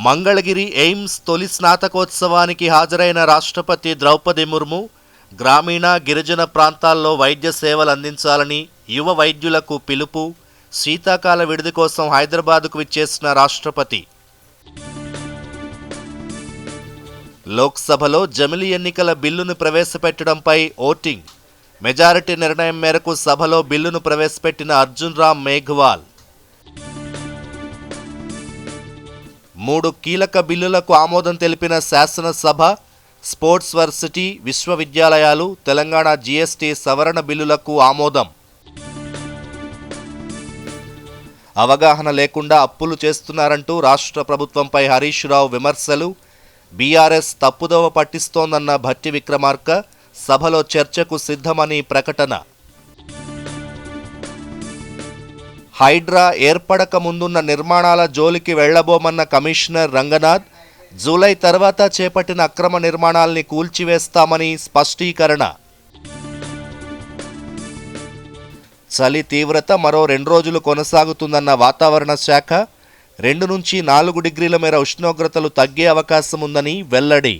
Mangalagiri AIIMS తొలి స్నాతకోత్సవానికి హాజరైన రాష్ట్రపతి ద్రౌపది ముర్ము గ్రామీణ గిరిజన ప్రాంతాల్లో వైద్య సేవలు అందించాలని యువ వైద్యులకు పిలుపు. శీతాకాల విడిది కోసం హైదరాబాద్కు విచ్చేసిన రాష్ట్రపతి. లోక్సభలో జమిలి ఎన్నికల బిల్లును ప్రవేశపెట్టడంపై ఓటింగ్. మెజారిటీ నిర్ణయం మేరకు సభలో బిల్లును ప్రవేశపెట్టిన అర్జున్ రామ్ మేఘ్వాల్. 3 కీలక బిల్లులకు ఆమోదం తెలిపిన శాసనసభ. స్పోర్ట్స్ వర్సిటీ, విశ్వవిద్యాలయాలు, తెలంగాణ జీఎస్టీ సవరణ బిల్లులకు ఆమోదం. అవగాహన లేకుండా అప్పులు చేస్తున్నారంటూ రాష్ట్ర ప్రభుత్వంపై హరీష్ రావు విమర్శలు. బీఆర్ఎస్ తప్పుదోవ పట్టిస్తోందన్న భట్టి విక్రమార్క. సభలో చర్చకు సిద్ధమని ప్రకటన. హైడ్రా ఏర్పడక ముందున్న నిర్మాణాల జోలికి వెళ్లబోమన్న కమిషనర్ రంగనాథ్. జూలై తర్వాత చేపట్టిన అక్రమ నిర్మాణాల్ని కూల్చివేస్తామని స్పష్టీకరణ. చలి తీవ్రత మరో 2 రోజులు కొనసాగుతుందన్న వాతావరణ శాఖ. 2 నుంచి 4 డిగ్రీల మేర ఉష్ణోగ్రతలు తగ్గే అవకాశం ఉందని వెల్లడి.